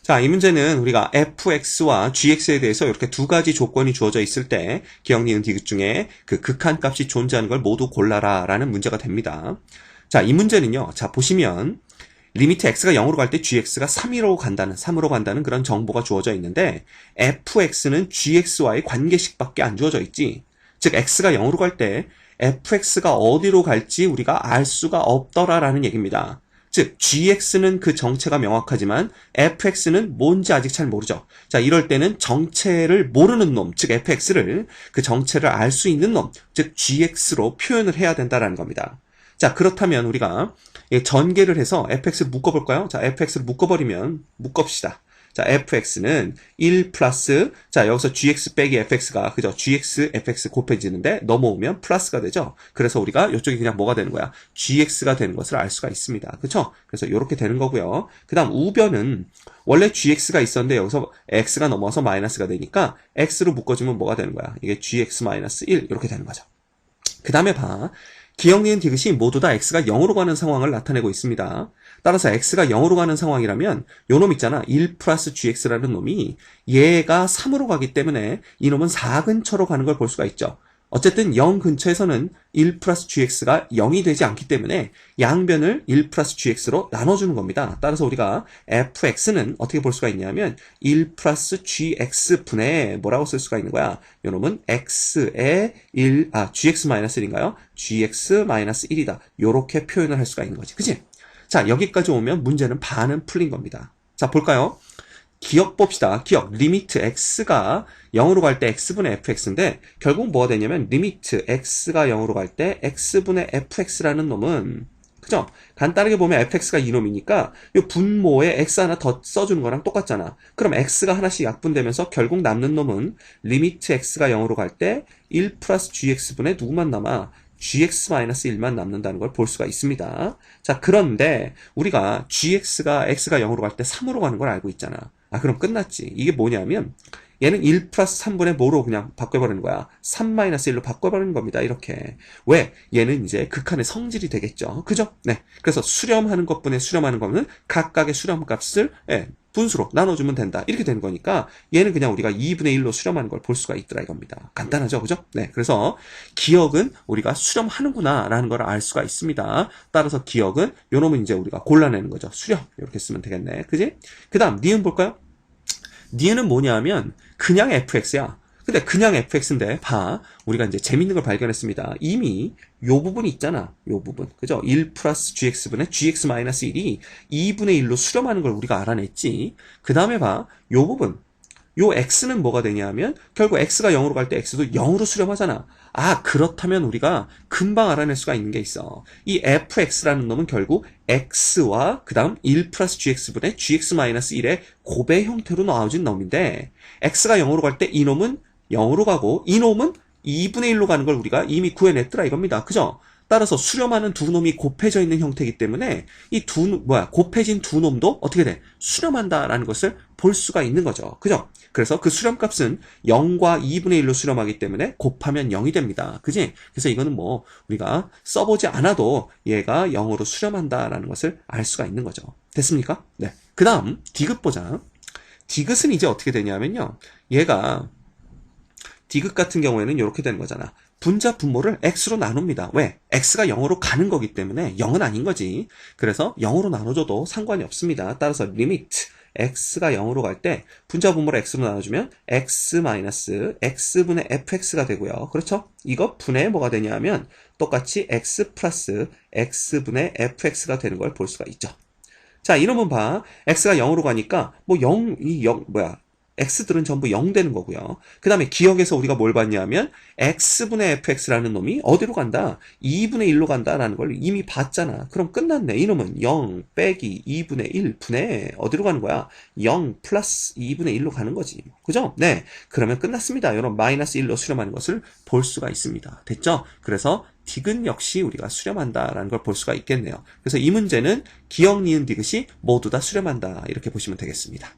자, 이 문제는 우리가 fx와 gx에 대해서 이렇게 두 가지 조건이 주어져 있을 때 기억, 니은, 디귿 중에 그 극한값이 존재하는 걸 모두 골라라 라는 문제가 됩니다. 자, 이 문제는요. 자, 보시면 리미트 x가 0으로 갈 때 gx가 3으로 간다는 그런 정보가 주어져 있는데 fx는 gx와의 관계식밖에 안 주어져 있지. 즉 x가 0으로 갈 때 fx가 어디로 갈지 우리가 알 수가 없더라라는 얘기입니다. 즉 gx는 그 정체가 명확하지만 fx는 뭔지 아직 잘 모르죠. 자, 이럴 때는 정체를 모르는 놈, 즉 fx를 그 정체를 알 수 있는 놈, 즉 gx로 표현을 해야 된다라는 겁니다. 자, 그렇다면 우리가 전개를 해서 fx를 묶어볼까요? 자, fx를 묶어버리면 묶읍시다. 자, fx는 1 플러스, 자, 여기서 gx 빼기 fx가, 그죠? gx, fx 곱해지는데 넘어오면 플러스가 되죠? 그래서 우리가 이쪽이 그냥 뭐가 되는 거야? gx가 되는 것을 알 수가 있습니다. 그쵸? 그래서 이렇게 되는 거고요. 그 다음 우변은 원래 gx가 있었는데 여기서 x가 넘어서 마이너스가 되니까 x로 묶어주면 뭐가 되는 거야? 이게 gx 마이너스 1 이렇게 되는 거죠. 그 다음에 봐. 기억, 니은, 디귿이 모두 다 x가 0으로 가는 상황을 나타내고 있습니다. 따라서 x가 0으로 가는 상황이라면 요 놈 있잖아. 1 플러스 gx라는 놈이 얘가 3으로 가기 때문에 이 놈은 4 근처로 가는 걸 볼 수가 있죠. 어쨌든 0 근처에서는 1 플러스 gx가 0이 되지 않기 때문에 양변을 1 플러스 gx로 나눠주는 겁니다. 따라서 우리가 fx는 어떻게 볼 수가 있냐면 1 플러스 gx분의 뭐라고 쓸 수가 있는 거야? 요 놈은 x의 gx 마이너스 1인가요? gx 마이너스 1이다. 요렇게 표현을 할 수가 있는 거지. 그치? 자, 여기까지 오면 문제는 반은 풀린 겁니다. 자, 볼까요? 기억 봅시다. 기억. 리미트 x가 0으로 갈 때 x분의 fx인데 결국 뭐가 되냐면 리미트 x가 0으로 갈 때 x분의 fx라는 놈은 그죠? 간단하게 보면 fx가 이놈이니까 이 분모에 x 하나 더 써주는 거랑 똑같잖아. 그럼 x가 하나씩 약분되면서 결국 남는 놈은 리미트 x가 0으로 갈 때 1 플러스 gx분의 누구만 남아? gx-1만 남는다는 걸 볼 수가 있습니다. 자, 그런데 우리가 x가 0으로 갈 때 3으로 가는 걸 알고 있잖아. 그럼 끝났지. 이게 뭐냐면 얘는 1 플러스 3분의 뭐로 그냥 바꿔버리는 거야. 3-1로 바꿔버리는 겁니다. 이렇게. 왜? 얘는 이제 극한의 성질이 되겠죠. 그죠? 네. 그래서 수렴하는 것분에 수렴하는 거는 각각의 수렴값을 분수로 나눠주면 된다. 이렇게 되는 거니까 얘는 그냥 우리가 2분의 1로 수렴하는 걸 볼 수가 있더라 이겁니다. 간단하죠? 그죠? 네. 그래서 기억은 우리가 수렴하는구나 라는 걸 알 수가 있습니다. 따라서 기억은 요놈은 이제 우리가 골라내는 거죠. 수렴. 이렇게 쓰면 되겠네. 그지? 그 다음 니은 볼까요? 니은은 뭐냐 하면 그냥 fx야. 근데 그냥 fx인데 봐. 우리가 이제 재밌는 걸 발견했습니다. 이미 요 부분이 있잖아. 요 부분. 그죠? 1 플러스 gx분의 gx 마이너스 1이 2분의 1로 수렴하는 걸 우리가 알아냈지. 그 다음에 봐. 요 부분. 요 x는 뭐가 되냐 하면 결국 x가 0으로 갈 때 x도 0으로 수렴하잖아. 그렇다면 우리가 금방 알아낼 수가 있는 게 있어. 이 fx라는 놈은 결국 x와 그 다음 1 플러스 gx분의 gx-1의 곱의 형태로 나와진 놈인데 x가 0으로 갈 때 이 놈은 0으로 가고 이 놈은 2분의 1로 가는 걸 우리가 이미 구해냈더라 이겁니다. 그죠? 따라서 수렴하는 두 놈이 곱해져 있는 형태이기 때문에 이 곱해진 두 놈도 어떻게 돼? 수렴한다라는 것을 볼 수가 있는 거죠. 그죠? 그래서 그 수렴값은 0과 2분의 1로 수렴하기 때문에 곱하면 0이 됩니다. 그지? 그래서 이거는 뭐 우리가 써보지 않아도 얘가 0으로 수렴한다라는 것을 알 수가 있는 거죠. 됐습니까? 네. 그 다음 디귿 보자. 디귿은 이제 어떻게 되냐면요. 얘가 디귿 같은 경우에는 이렇게 되는 거잖아. 분자 분모를 x로 나눕니다. 왜? x가 0으로 가는 거기 때문에 0은 아닌 거지. 그래서 0으로 나눠줘도 상관이 없습니다. 따라서 리미트 x가 0으로 갈 때 분자 분모를 x로 나눠주면 x-x분의 fx가 되고요. 그렇죠? 이거 분의 뭐가 되냐 하면 똑같이 x 플러스 x분의 fx가 되는 걸 볼 수가 있죠. 자, 이놈은 봐. x가 0으로 가니까 x들은 전부 0 되는 거고요. 그 다음에 기억에서 우리가 뭘 봤냐면 x분의 fx라는 놈이 어디로 간다? 2분의 1로 간다라는 걸 이미 봤잖아. 그럼 끝났네. 이놈은 0 빼기 2분의 1 분의 어디로 가는 거야? 0 플러스 2분의 1로 가는 거지. 그죠? 네. 그러면 끝났습니다. 이런 마이너스 1로 수렴하는 것을 볼 수가 있습니다. 됐죠? 그래서 디귿 역시 우리가 수렴한다라는 걸 볼 수가 있겠네요. 그래서 이 문제는 기억, 니은, 디귿이 모두 다 수렴한다. 이렇게 보시면 되겠습니다.